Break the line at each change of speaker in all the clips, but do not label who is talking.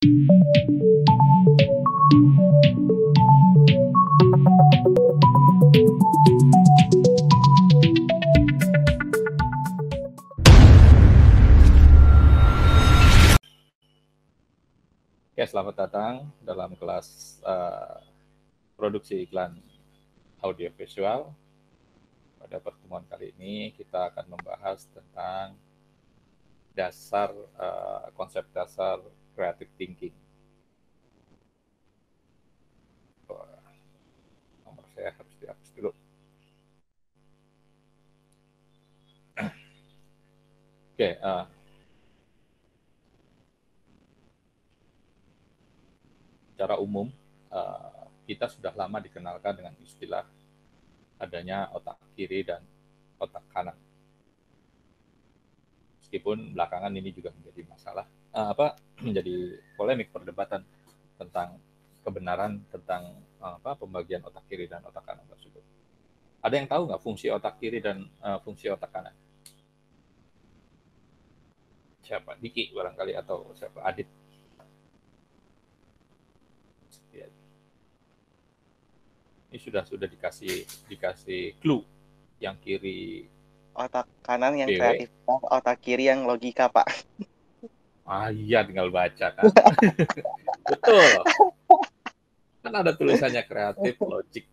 Oke, selamat datang dalam kelas produksi iklan audiovisual. Pada pertemuan kali ini kita akan membahas tentang konsep dasar creative thinking. Nomor saya harus dihapus dulu. Oke, secara umum kita sudah lama dikenalkan dengan istilah adanya otak kiri dan otak kanan. Meskipun belakangan ini juga menjadi masalah, menjadi polemik perdebatan tentang kebenaran tentang pembagian otak kiri dan otak kanan tersebut. Ada yang tahu nggak fungsi otak kiri dan fungsi otak kanan? Siapa? Diki barangkali atau siapa? Adit. Ini sudah dikasih clue. Yang kiri
otak kanan yang
BW.
kreatif, otak kiri yang logika, Pak.
Iya, tinggal baca kan. Betul. Kan ada tulisannya kreatif, logik.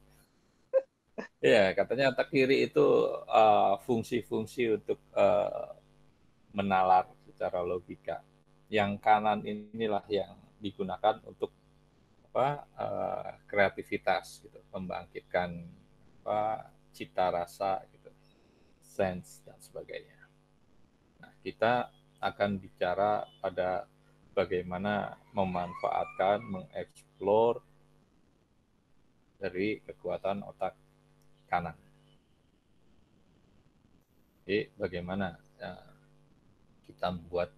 Ya, katanya otak kiri itu fungsi-fungsi untuk menalar secara logika. Yang kanan inilah yang digunakan untuk kreativitas, gitu, membangkitkan cita rasa, gitu, sense dan sebagainya. Nah, kita akan bicara pada bagaimana memanfaatkan, mengeksplor dari kekuatan otak kanan. Jadi bagaimana kita membuat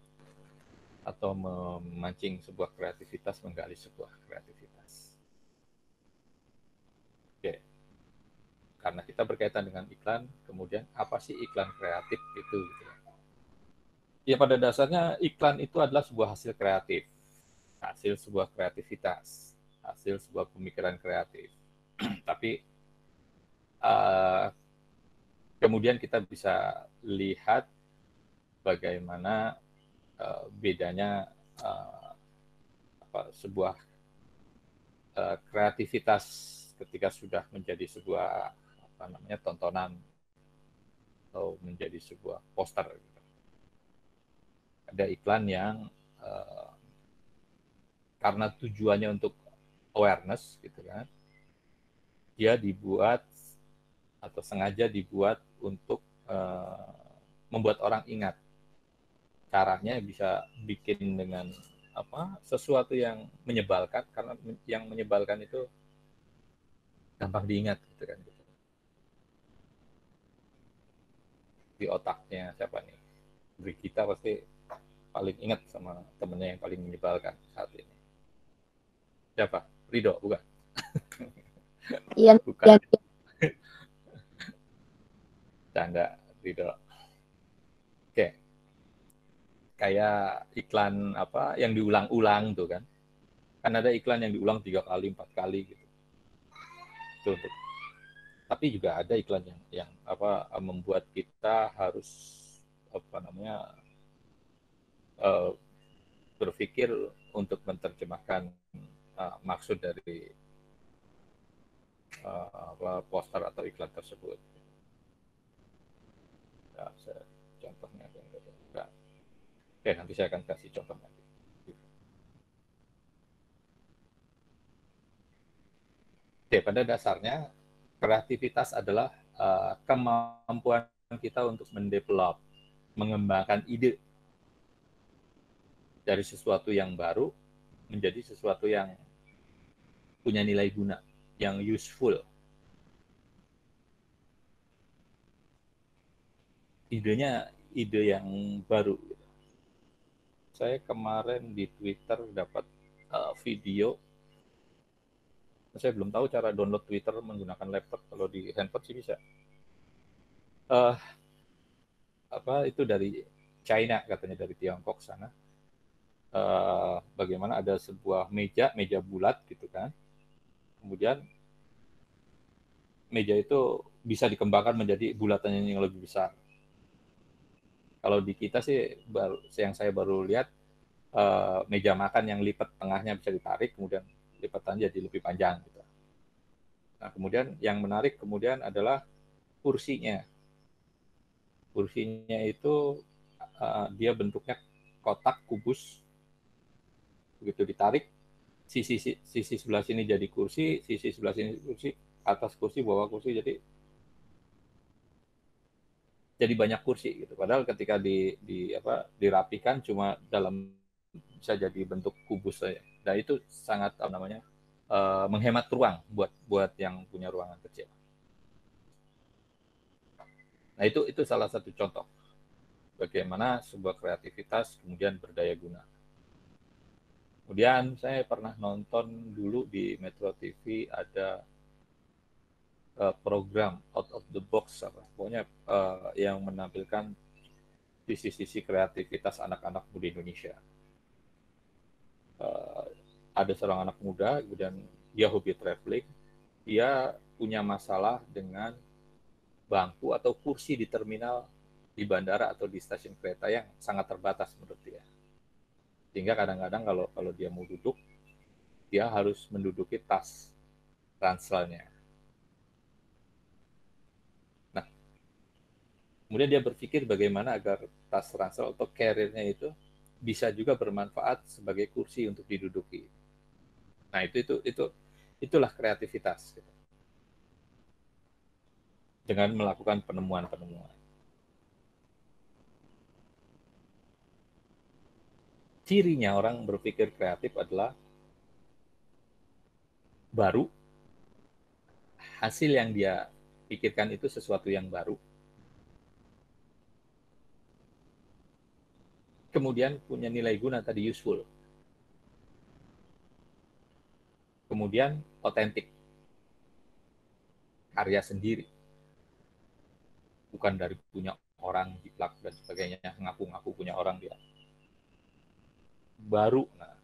atau memancing sebuah kreativitas, menggali sebuah kreativitas. Oke. Karena kita berkaitan dengan iklan, kemudian apa sih iklan kreatif itu? Gitu ya. Ya, pada dasarnya iklan itu adalah sebuah hasil kreatif, hasil sebuah kreativitas, hasil sebuah pemikiran kreatif. Tapi kemudian kita bisa lihat bagaimana bedanya sebuah kreativitas ketika sudah menjadi sebuah tontonan atau menjadi sebuah poster. Gitu. Ada iklan yang karena tujuannya untuk awareness, gitu kan, dia dibuat atau sengaja dibuat untuk membuat orang ingat. Caranya bisa bikin dengan sesuatu yang menyebalkan, karena yang menyebalkan itu gampang diingat, gitu kan. Di otaknya siapa nih? Kita pasti paling ingat sama temennya yang paling menyebalkan saat ini. Siapa? Rido, bukan?
Iya.
Bukan. Canda, Rido. Oke. Kayak iklan yang diulang-ulang tuh kan. Kan ada iklan yang diulang 3 kali, 4 kali gitu. Tuh. Tapi juga ada iklan yang membuat kita harus berpikir untuk menerjemahkan maksud dari poster atau iklan tersebut. Nah, contohnya enggak. Oke, nanti saya akan kasih contoh nanti. Oke, pada dasarnya kreativitas adalah kemampuan kita untuk mendevelop, mengembangkan ide dari sesuatu yang baru menjadi sesuatu yang punya nilai guna, yang useful. Idenya ide yang baru. Saya kemarin di Twitter dapat video. Saya belum tahu cara download Twitter menggunakan laptop. Kalau di handphone sih bisa. Itu dari China, katanya, dari Tiongkok sana. bagaimana ada sebuah meja bulat gitu kan. Kemudian meja itu bisa dikembangkan menjadi bulatan yang lebih besar. Kalau di kita sih yang saya baru lihat meja makan yang lipat tengahnya bisa ditarik, kemudian lipatannya jadi lebih panjang gitu. Nah, kemudian yang menarik kemudian adalah kursinya. Kursinya itu dia bentuknya kotak kubus. Begitu ditarik, sisi sebelah sini jadi kursi, sisi sebelah sini kursi, atas kursi, bawah kursi, jadi banyak kursi gitu. Padahal ketika dirapikan cuma dalam bisa jadi bentuk kubus saja. Dan itu sangat menghemat ruang buat yang punya ruangan kecil. Nah, itu salah satu contoh bagaimana sebuah kreativitas kemudian berdaya guna. Kemudian saya pernah nonton dulu di Metro TV ada program out of the box pokoknya yang menampilkan sisi-sisi kreativitas anak-anak muda Indonesia. Ada seorang anak muda, kemudian dia hobi traveling, dia punya masalah dengan bangku atau kursi di terminal di bandara atau di stasiun kereta yang sangat terbatas menurut dia. Sehingga kadang-kadang kalau dia mau duduk, dia harus menduduki tas ranselnya. Nah, kemudian dia berpikir bagaimana agar tas ransel atau carrier-nya itu bisa juga bermanfaat sebagai kursi untuk diduduki. Nah, itulah kreativitas gitu. Dengan melakukan penemuan-penemuan. Cirinya orang berpikir kreatif adalah baru, hasil yang dia pikirkan itu sesuatu yang baru, kemudian punya nilai guna tadi, useful, kemudian otentik, karya sendiri, bukan dari punya orang, jiplak dan sebagainya, ngaku-ngaku punya orang dia. Baru, nah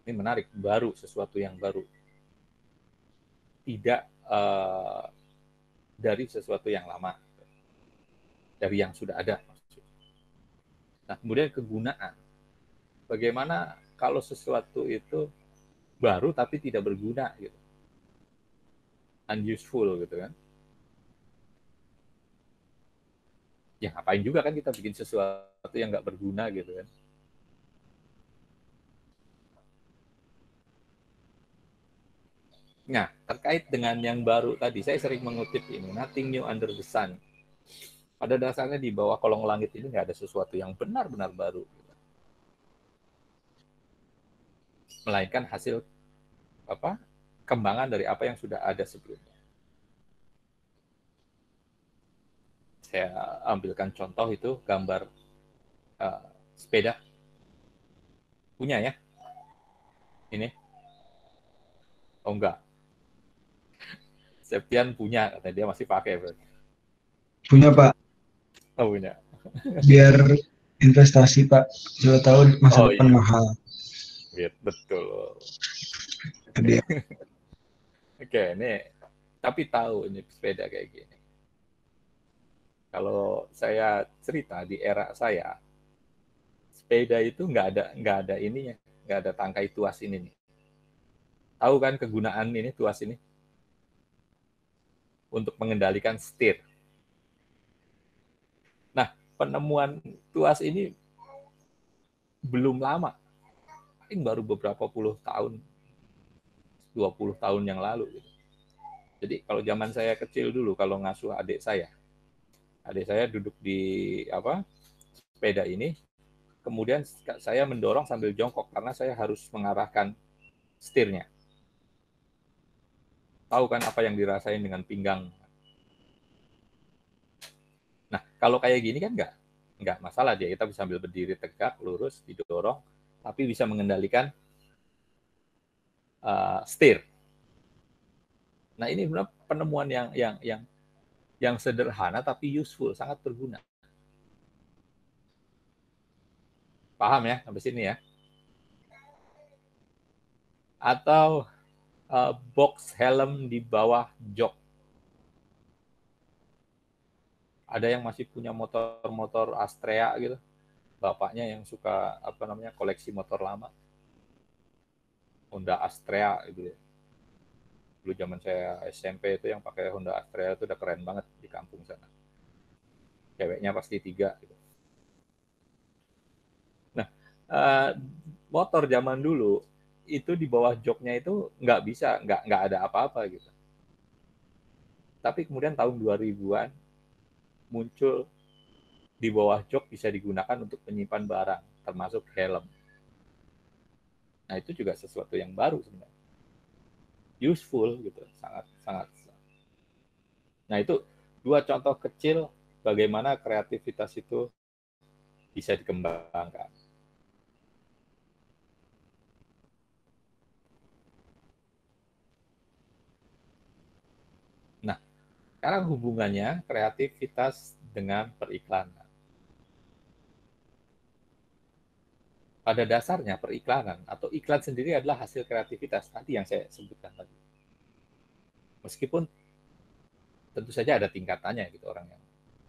ini menarik, baru, sesuatu yang baru, tidak dari sesuatu yang lama, dari yang sudah ada. Nah, kemudian kegunaan. Bagaimana kalau sesuatu itu baru tapi tidak berguna gitu. Unuseful gitu kan. Ya ngapain juga kan kita bikin sesuatu yang nggak berguna gitu kan. Nah, terkait dengan yang baru tadi, saya sering mengutip ini, nothing new under the sun. Pada dasarnya di bawah kolong langit ini nggak ada sesuatu yang benar-benar baru. Melainkan hasil kembangan dari apa yang sudah ada sebelumnya. Saya ambilkan contoh itu gambar sepeda. Punya ya? Ini? Oh enggak. Septian punya, kata dia masih pakai berarti.
Punya Pak.
Oh punya.
Biar investasi Pak. Siapa tahu masa depan
iya.
mahal.
Betul.
Dia.
Oke, ini tapi tahu ini sepeda kayak gini. Kalau saya cerita di era saya, sepeda itu nggak ada ininya, nggak ada tangkai tuas ini nih. Tahu kan kegunaan ini tuas ini? Untuk mengendalikan setir. Nah, penemuan tuas ini belum lama. Paling baru beberapa puluh tahun, 20 tahun yang lalu. Gitu. Jadi kalau zaman saya kecil dulu, kalau ngasuh adik saya duduk di sepeda ini, kemudian saya mendorong sambil jongkok karena saya harus mengarahkan setirnya. Tahu kan apa yang dirasain dengan pinggang. Nah, kalau kayak gini kan nggak masalah dia, kita bisa sambil berdiri tegak, lurus, didorong, tapi bisa mengendalikan setir. Nah, ini benar penemuan yang sederhana tapi useful, sangat berguna. Paham ya sampai sini ya? Atau box helm di bawah jok. Ada yang masih punya motor-motor Astrea gitu. Bapaknya yang suka koleksi motor lama. Honda Astrea gitu ya. Dulu zaman saya SMP itu yang pakai Honda Astrea itu udah keren banget di kampung sana. Ceweknya pasti 3 gitu. Nah, motor zaman dulu itu di bawah joknya itu nggak bisa, nggak ada apa-apa gitu. Tapi kemudian tahun 2000-an muncul di bawah jok bisa digunakan untuk menyimpan barang, termasuk helm. Nah, itu juga sesuatu yang baru sebenarnya. Useful gitu, sangat. Nah, itu 2 contoh kecil bagaimana kreativitas itu bisa dikembangkan. Nah, sekarang hubungannya kreativitas dengan periklanan. Pada dasarnya periklanan atau iklan sendiri adalah hasil kreativitas tadi yang saya sebutkan tadi. Meskipun tentu saja ada tingkatannya gitu, orang yang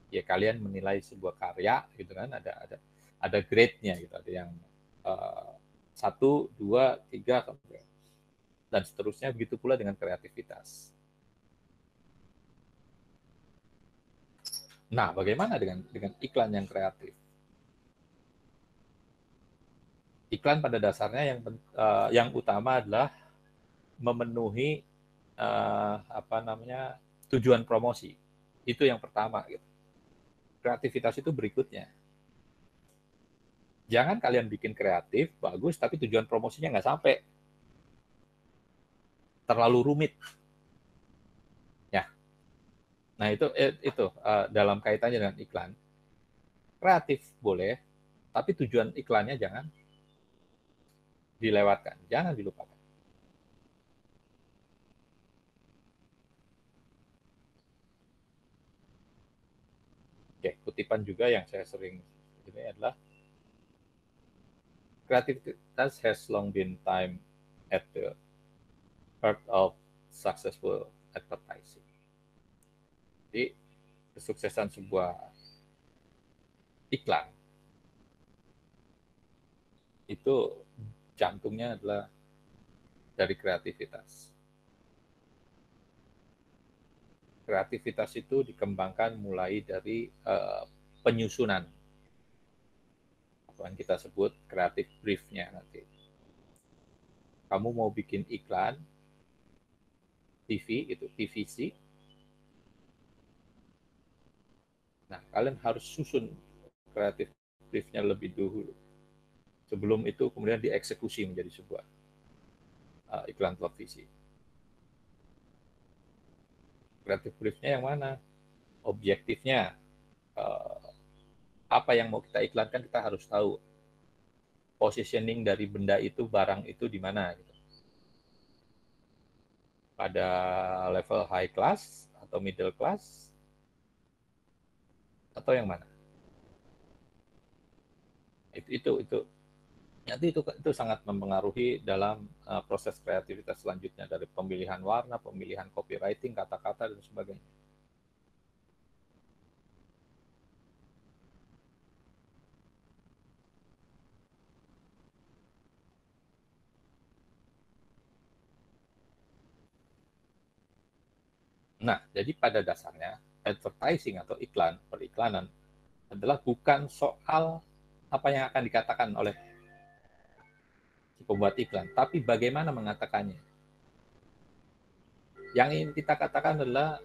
ya kalian menilai sebuah karya gitu kan, ada grade-nya gitu, ada yang 1, 2, 3 dan seterusnya, begitu pula dengan kreativitas. Nah, bagaimana dengan iklan yang kreatif? Iklan pada dasarnya yang utama adalah memenuhi tujuan promosi. Itu yang pertama gitu. Kreativitas itu berikutnya. Jangan kalian bikin kreatif bagus tapi tujuan promosinya nggak sampai. Terlalu rumit. Ya. Nah, itu dalam kaitannya dengan iklan. Kreatif boleh, tapi tujuan iklannya jangan dilewatkan, jangan dilupakan. Oke, kutipan juga yang saya sering ini adalah creativitas has long been time at the heart of successful advertising. Jadi kesuksesan sebuah iklan itu jantungnya adalah dari kreativitas. Kreativitas itu dikembangkan mulai dari penyusunan, apa yang kita sebut kreatif brief-nya nanti. Kamu mau bikin iklan TV gitu, TVC. Nah, kalian harus susun kreatif brief-nya lebih dulu. Sebelum itu kemudian dieksekusi menjadi sebuah iklan televisi. Kreatif brief-nya yang mana? Objektifnya, apa yang mau kita iklankan, kita harus tahu. Positioning dari benda itu, barang itu di mana gitu. Pada level high class atau middle class atau yang mana? Itu nanti itu sangat mempengaruhi dalam proses kreativitas selanjutnya, dari pemilihan warna, pemilihan copywriting, kata-kata dan sebagainya. Nah, jadi pada dasarnya advertising atau periklanan adalah bukan soal apa yang akan dikatakan oleh si pembuat iklan, tapi bagaimana mengatakannya. Yang ingin kita katakan adalah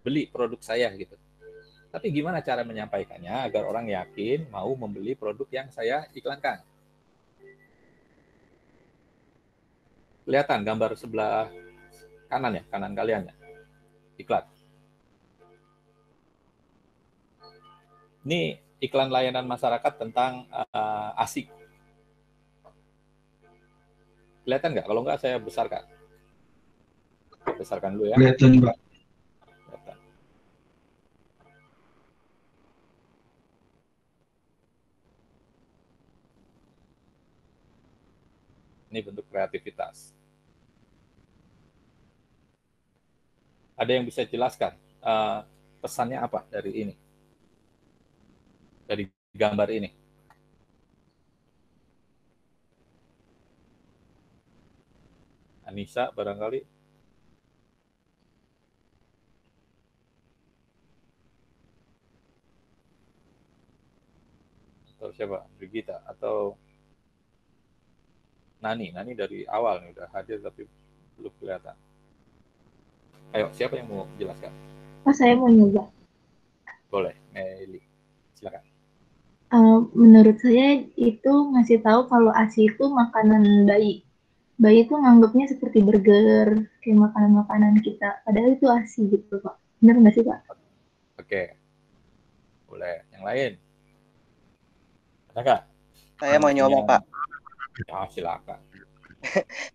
beli produk saya gitu. Tapi gimana cara menyampaikannya agar orang yakin mau membeli produk yang saya iklankan? Kelihatan gambar sebelah kanan ya, kanan kalian ya, iklan. Ini iklan layanan masyarakat tentang ASIK. Kelihatan nggak? Kalau nggak saya besarkan. Besarkan dulu ya.
Kelihatan, Pak.
Kelihatan. Ini bentuk kreativitas. Ada yang bisa jelaskan pesannya apa dari ini? Dari gambar ini? Anissa barangkali? Atau siapa? Brigita? Atau Nani dari awal nih udah hadir tapi belum kelihatan. Ayo, siapa yang mau jelaskan?
Oh, saya mau nyoba.
Boleh, Meli. Silakan.
Menurut saya itu ngasih tahu kalau ASI itu makanan bayi. Bayi itu nganggapnya seperti burger, kayak makanan-makanan kita. Padahal itu ASI gitu, Pak. Benar nggak sih, Pak?
Oke, boleh. Yang lain? Ada nggak?
Saya mau
Punya?
nyoba, Pak.
Ya, silakan.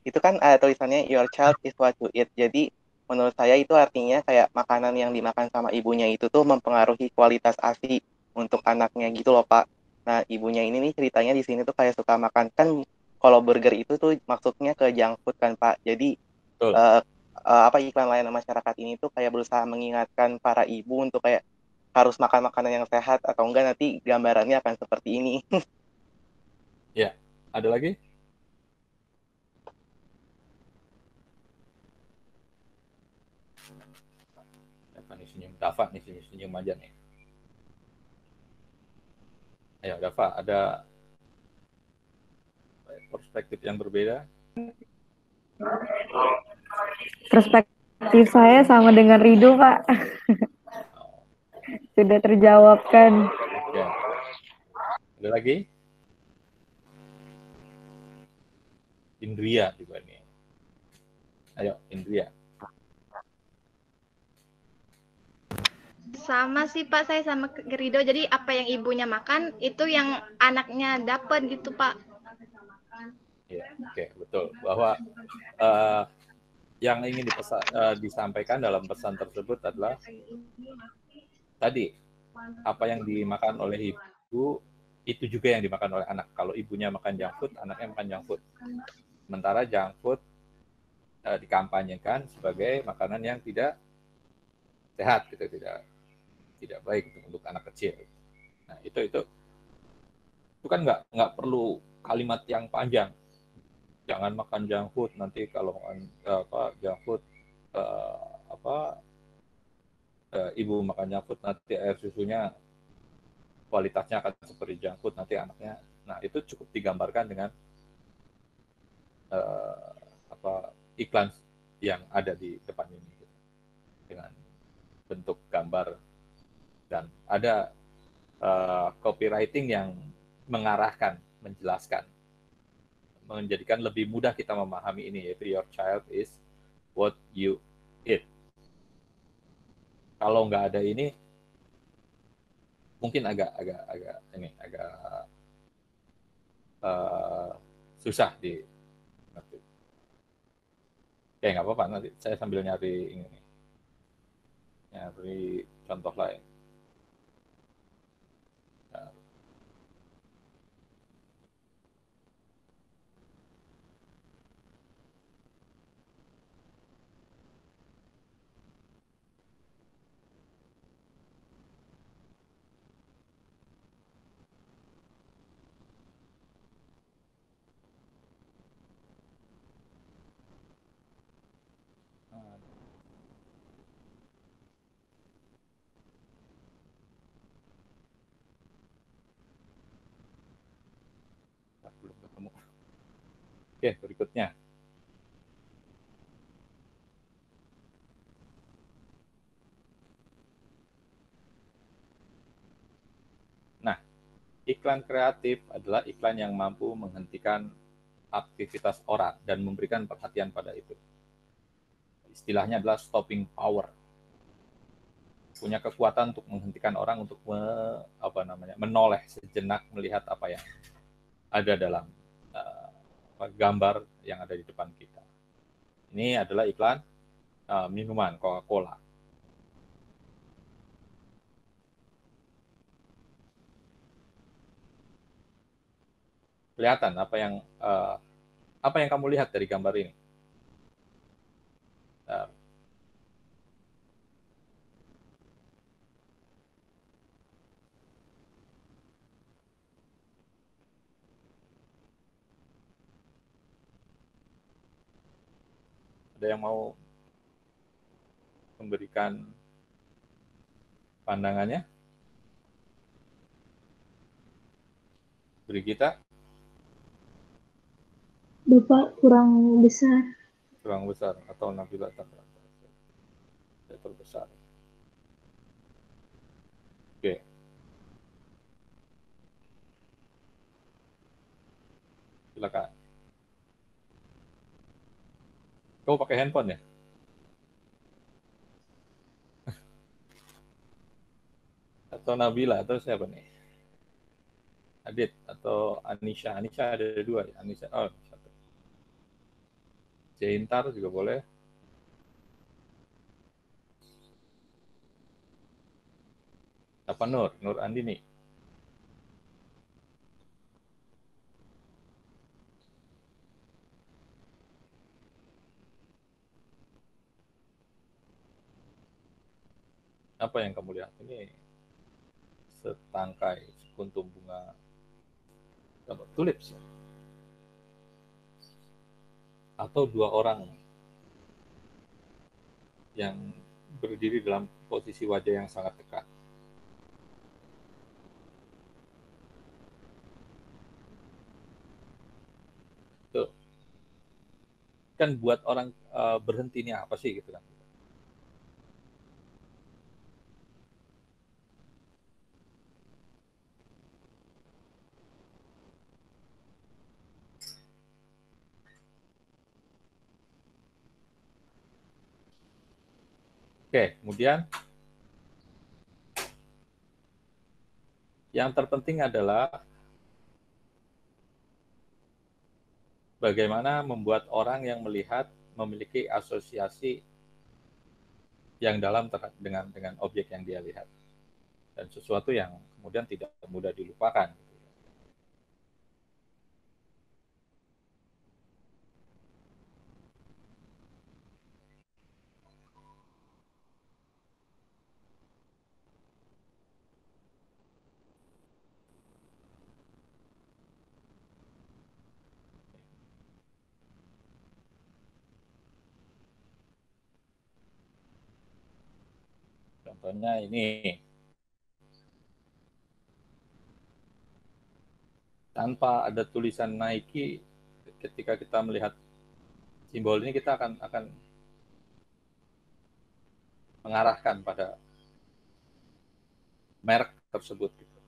Itu kan tulisannya your child is what you eat. Jadi menurut saya itu artinya kayak makanan yang dimakan sama ibunya itu tuh mempengaruhi kualitas ASI untuk anaknya gitu loh, Pak. Nah, ibunya ini nih ceritanya di sini tuh kayak suka makan kan kalau burger itu tuh maksudnya ke junk food kan, Pak. Jadi
Betul.
eh, apa iklan layanan masyarakat ini tuh kayak berusaha mengingatkan para ibu untuk kayak harus makan makanan yang sehat atau enggak nanti gambarannya akan seperti ini.
Ya, ada lagi? Apa nih senyum? Dava nih senyum aja nih. Ayo, Dava, ada perspektif yang berbeda?
Perspektif saya sama dengan Rido, Pak.
Oh,
Sudah terjawabkan.
ya. Ada lagi? Indria juga nih. Ayo, Indria.
Sama sih Pak, saya sama Gerido. Jadi apa yang ibunya makan itu yang anaknya dapat gitu Pak.
Ya, oke, betul. Bahwa yang ingin disampaikan dalam pesan tersebut adalah tadi apa yang dimakan oleh ibu itu juga yang dimakan oleh anak. Kalau ibunya makan junk food, anaknya makan junk food. Sementara junk food dikampanyekan sebagai makanan yang tidak sehat, gitu, tidak baik untuk anak kecil. Nah, itu kan nggak perlu kalimat yang panjang. Jangan makan junk food, nanti kalau junk food ibu makan junk food nanti air susunya kualitasnya akan seperti junk food nanti anaknya. Nah, itu cukup digambarkan dengan iklan yang ada di depan ini dengan bentuk gambar dan ada copywriting yang mengarahkan, menjelaskan, menjadikan lebih mudah kita memahami ini, yaitu your child is what you eat. Kalau nggak ada ini, mungkin agak susah di ngerti. Oke, nggak apa-apa, nanti saya sambil nyari ini, nyari contoh lain. Nah, belum ketemu. Oke, berikutnya. Nah, iklan kreatif adalah iklan yang mampu menghentikan aktivitas orang dan memberikan perhatian pada itu. Istilahnya adalah stopping power. Punya kekuatan untuk menghentikan orang untuk menoleh sejenak melihat apa yang ada dalam gambar yang ada di depan kita. Ini adalah iklan minuman Coca-Cola. Kelihatan apa yang Apa yang kamu lihat dari gambar ini? Nah, ada yang mau memberikan pandangannya? Brigita?
Bapak kurang besar.
Kurang besar atau Nabila terbesar. Oke. Silakan. Kau pakai handphone ya? Atau Nabila atau siapa nih? Adit atau Anisha? Anisha ada dua ya? Anisha, oh satu. Jaintar juga boleh. Apa Nur Andini? Apa yang kamu lihat? Ini setangkai sekuntum bunga tulips atau dua orang yang berdiri dalam posisi wajah yang sangat dekat. Tuh. Kan buat orang berhenti ini apa sih gitu kan. Oke, kemudian yang terpenting adalah bagaimana membuat orang yang melihat memiliki asosiasi yang dalam dengan objek yang dia lihat. Dan sesuatu yang kemudian tidak mudah dilupakan. Contohnya ini, tanpa ada tulisan Nike, ketika kita melihat simbol ini kita akan mengarahkan pada merek tersebut. Gitu.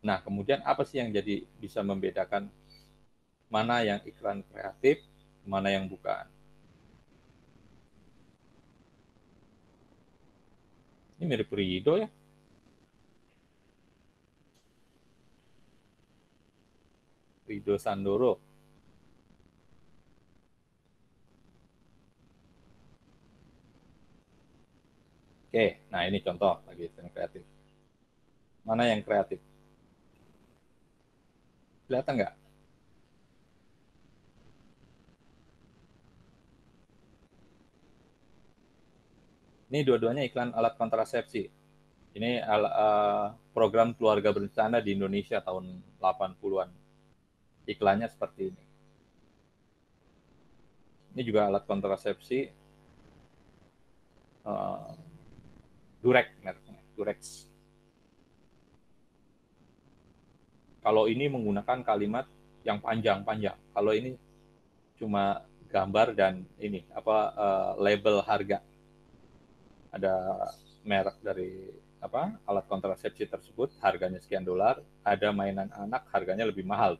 Nah, kemudian apa sih yang jadi bisa membedakan mana yang iklan kreatif, mana yang bukan? Ini mirip Rido ya. Rido Sandoro. Oke, nah ini contoh lagi yang kreatif. Mana yang kreatif? Kelihatan nggak? Ini dua-duanya iklan alat kontrasepsi. Ini program keluarga berencana di Indonesia tahun 80-an. Iklannya seperti ini. Ini juga alat kontrasepsi Durex mereknya, Durex. Kalau ini menggunakan kalimat yang panjang-panjang. Kalau ini cuma gambar dan ini label harga. Ada merek dari alat kontrasepsi tersebut, harganya sekian $, ada mainan anak harganya lebih mahal.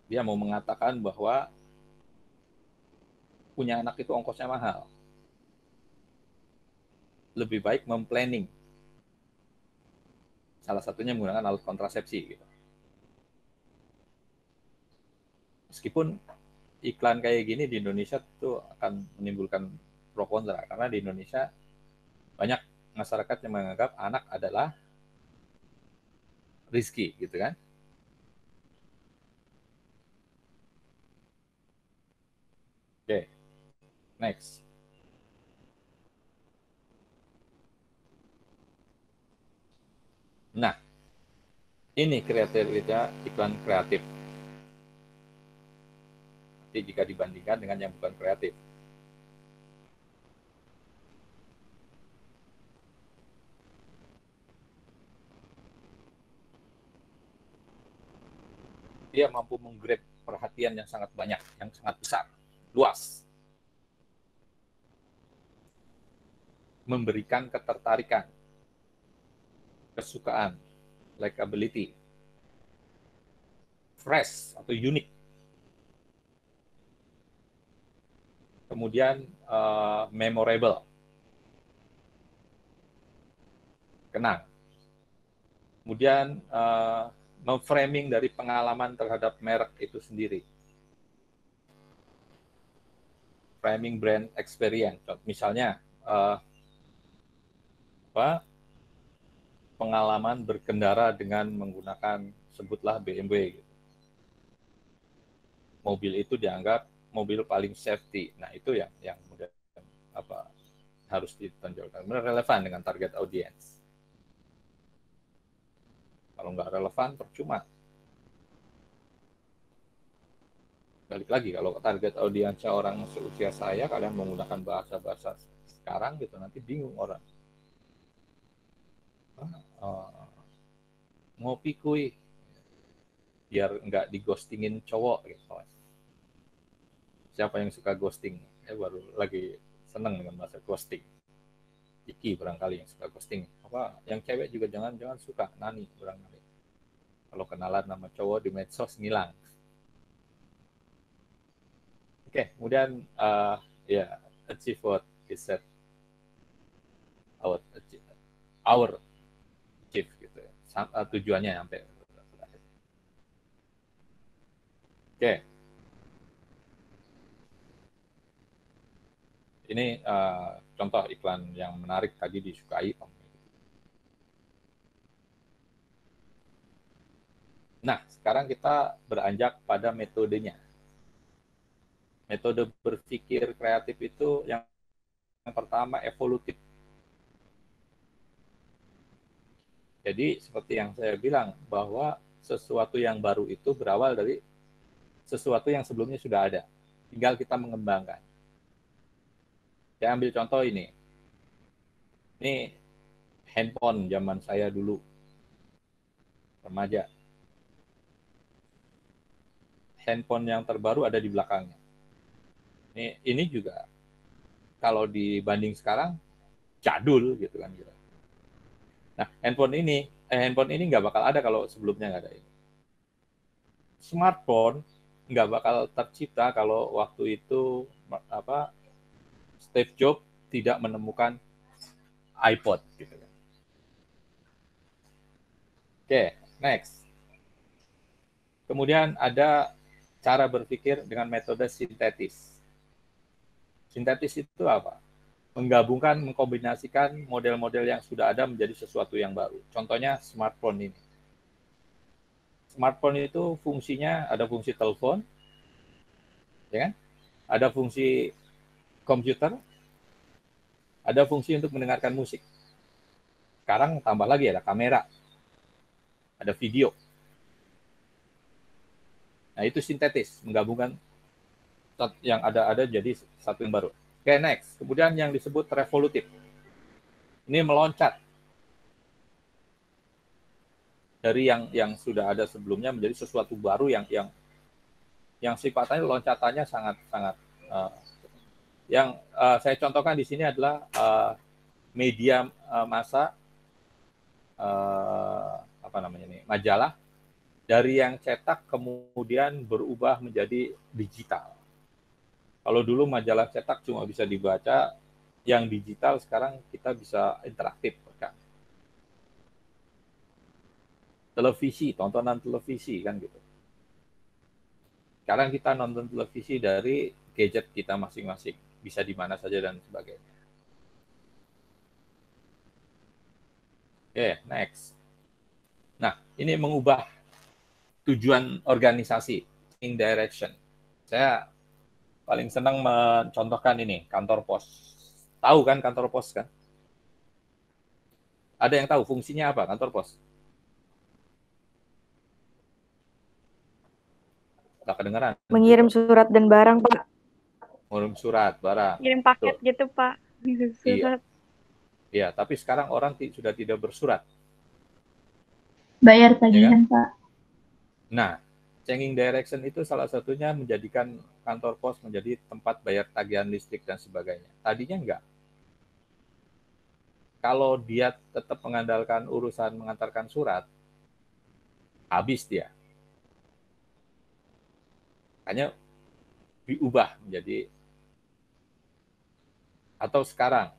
Dia mau mengatakan bahwa punya anak itu ongkosnya mahal. Lebih baik memplanning. Salah satunya menggunakan alat kontrasepsi. Gitu. Meskipun iklan kayak gini di Indonesia itu akan menimbulkan pro kontra, karena di Indonesia Banyak masyarakat yang menganggap anak adalah rizki, gitu kan? Oke, next. Nah, ini kriteria iklan kreatif. Nanti jika dibandingkan dengan yang bukan kreatif. Dia mampu menggrab perhatian yang sangat banyak, yang sangat besar, luas. Memberikan ketertarikan, kesukaan, likability, fresh atau unik. Kemudian memorable, kenang. Kemudian memframing dari pengalaman terhadap merek itu sendiri. Framing brand experience. Misalnya pengalaman berkendara dengan menggunakan sebutlah BMW. Gitu. Mobil itu dianggap mobil paling safety. Nah itu yang harus ditonjolkan. Relevan dengan target audience. Kalau nggak relevan, percuma. Balik lagi, kalau target audiensnya orang seusia saya, kalian menggunakan bahasa-bahasa sekarang gitu, nanti bingung orang. Ngopi kuy, biar nggak digostingin cowok gitu. Siapa yang suka ghosting? Baru lagi seneng dengan bahasa ghosting. Iki barangkali yang suka ghosting. Yang cewek juga jangan suka nani barangkali. Kalau kenalan nama cowok di medsos ngilang. Oke, kemudian achieve what is set our achieve gitu ya. Tujuannya sampai. Oke. Ini contoh iklan yang menarik tadi disukai. Nah, sekarang kita beranjak pada metodenya. Metode berpikir kreatif itu yang pertama evolutif. Jadi seperti yang saya bilang bahwa sesuatu yang baru itu berawal dari sesuatu yang sebelumnya sudah ada. Tinggal kita mengembangkan. Saya ambil contoh ini. Ini handphone zaman saya dulu. Remaja. Handphone yang terbaru ada di belakangnya. Ini juga kalau dibanding sekarang jadul gitu kan. Nah, handphone ini nggak bakal ada kalau sebelumnya nggak ada ini. Smartphone nggak bakal tercipta kalau waktu itu Steve Jobs tidak menemukan iPod gitu kan. Oke, next. Kemudian ada cara berpikir dengan metode sintetis. Sintetis itu apa? Menggabungkan, mengkombinasikan model-model yang sudah ada menjadi sesuatu yang baru. Contohnya smartphone ini. Smartphone itu fungsinya ada fungsi telepon, ya kan? Ada fungsi komputer, ada fungsi untuk mendengarkan musik. Sekarang tambah lagi ada kamera, ada video. Nah itu sintetis, menggabungkan yang ada jadi satu yang baru. Oke, next. Kemudian yang disebut revolutif. Ini meloncat dari yang sudah ada sebelumnya menjadi sesuatu baru yang sifatnya loncatannya sangat yang saya contohkan di sini adalah media massa majalah dari yang cetak kemudian berubah menjadi digital. Kalau dulu majalah cetak cuma bisa dibaca, yang digital sekarang kita bisa interaktif kan. Televisi, tontonan televisi kan gitu. Sekarang kita nonton televisi dari gadget kita masing-masing, bisa di mana saja dan sebagainya. Oke, next. Nah, ini mengubah tujuan organisasi, in direction. Saya paling senang mencontohkan ini, kantor pos. Tahu kan kantor pos kan? Ada yang tahu fungsinya apa kantor pos? Nggak kedengeran.
Mengirim surat dan barang, Pak.
Mengirim surat, barang.
Kirim paket gitu, Pak.
Iya.
Surat.
Iya, tapi sekarang orang sudah tidak bersurat.
Bayar
Ya kan?
tagihan, Pak.
Nah, changing direction itu salah satunya menjadikan kantor pos menjadi tempat bayar tagihan listrik dan sebagainya. Tadinya enggak. Kalau dia tetap mengandalkan urusan mengantarkan surat, habis dia. Hanya diubah menjadi, atau sekarang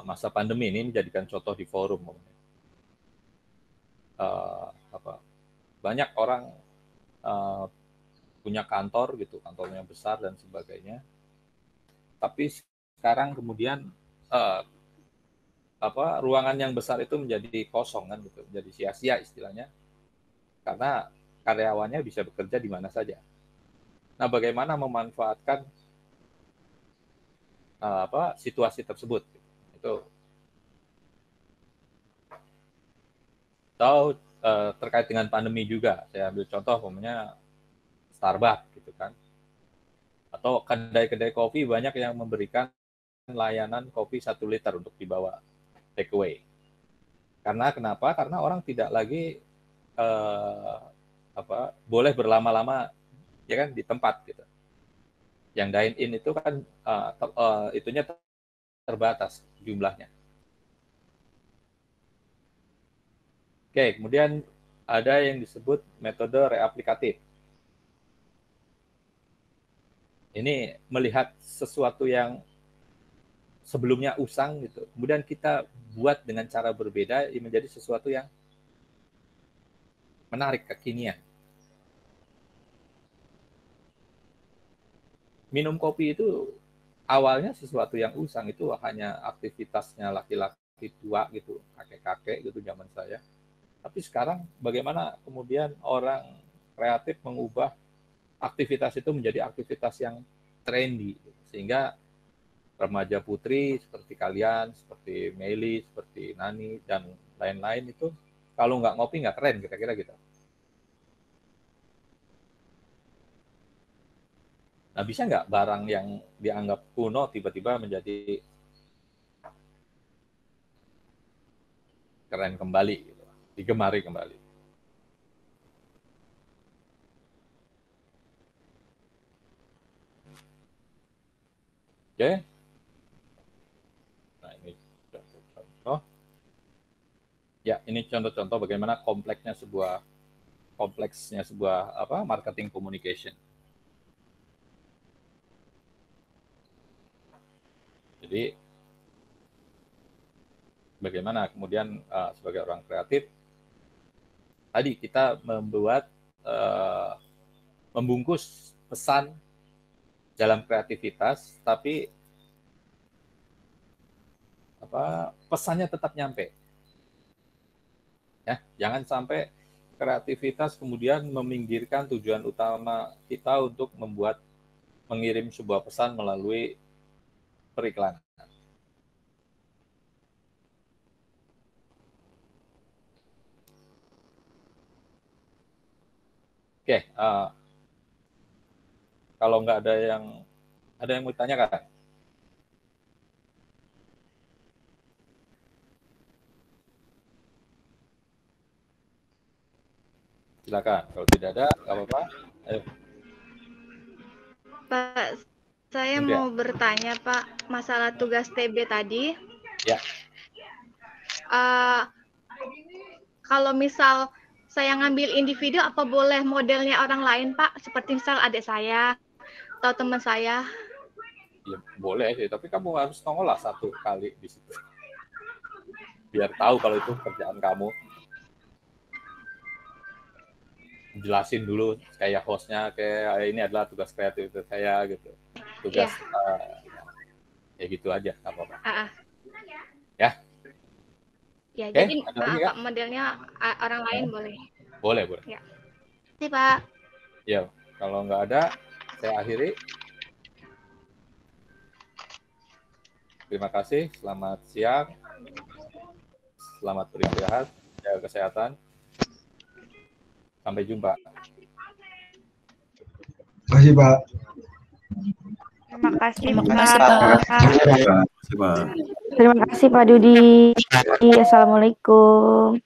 masa pandemi ini menjadikan contoh di forum. Banyak orang punya kantor gitu, kantornya besar dan sebagainya. Tapi sekarang kemudian ruangan yang besar itu menjadi kosong kan gitu, menjadi sia-sia istilahnya. Karena karyawannya bisa bekerja di mana saja. Nah, bagaimana memanfaatkan situasi tersebut? Itu atau terkait dengan pandemi juga. Saya ambil contoh umpamanya Starbucks gitu kan. Atau kedai-kedai kopi banyak yang memberikan layanan kopi 1 liter untuk dibawa take away. Karena kenapa? Karena orang tidak lagi boleh berlama-lama ya kan di tempat gitu. Yang dine in itu kan itunya terbatas jumlahnya. Oke, kemudian ada yang disebut metode reaplikatif. Ini melihat sesuatu yang sebelumnya usang gitu, kemudian kita buat dengan cara berbeda menjadi sesuatu yang menarik, kekinian. Minum kopi itu awalnya sesuatu yang usang, itu hanya aktivitasnya laki-laki tua gitu, kakek-kakek gitu zaman saya. Tapi sekarang bagaimana kemudian orang kreatif mengubah aktivitas itu menjadi aktivitas yang trendy, sehingga remaja putri seperti kalian, seperti Meli, seperti Nani, dan lain-lain itu kalau nggak ngopi nggak keren, kira-kira gitu. Nah, bisa nggak barang yang dianggap kuno tiba-tiba menjadi keren kembali, gitu, digemari kembali? Oke? Nah, ini contoh. Ya, ini contoh-contoh bagaimana kompleksnya sebuah marketing communication. Jadi bagaimana kemudian sebagai orang kreatif tadi kita membungkus pesan dalam kreativitas, tapi pesannya tetap nyampe. Ya, jangan sampai kreativitas kemudian meminggirkan tujuan utama kita untuk mengirim sebuah pesan melalui periklanan. Oke, kalau nggak ada yang mau ditanyakan? Silakan. Kalau tidak ada, nggak apa-apa. Ayo.
Pak, saya
Indra.
mau bertanya Pak, masalah tugas TB tadi.
Ya.
Kalau misal saya ngambil individu, apa boleh modelnya orang lain Pak? Seperti misal adik saya atau teman saya.
Ya, boleh sih, tapi kamu harus nongol lah 1 kali di situ. Biar tahu kalau itu kerjaan kamu. Jelasin dulu kayak hostnya, kayak ini adalah tugas kreatif saya gitu. Tugas ya gitu aja, nggak apa-apa. Ya.
Ya,
Oke,
jadi
ada lagi nggak?
Pak, modelnya orang lain boleh.
Boleh, boleh.
Ya. Terima kasih, Pak.
Ya, kalau nggak ada, saya akhiri. Terima kasih, selamat siang, selamat beristirahat, jaga kesehatan. Sampai jumpa.
Terima kasih, Pak.
Terima kasih,
Terima
Pak.
kasih, Pak.
Terima kasih Pak Dudi. Assalamualaikum.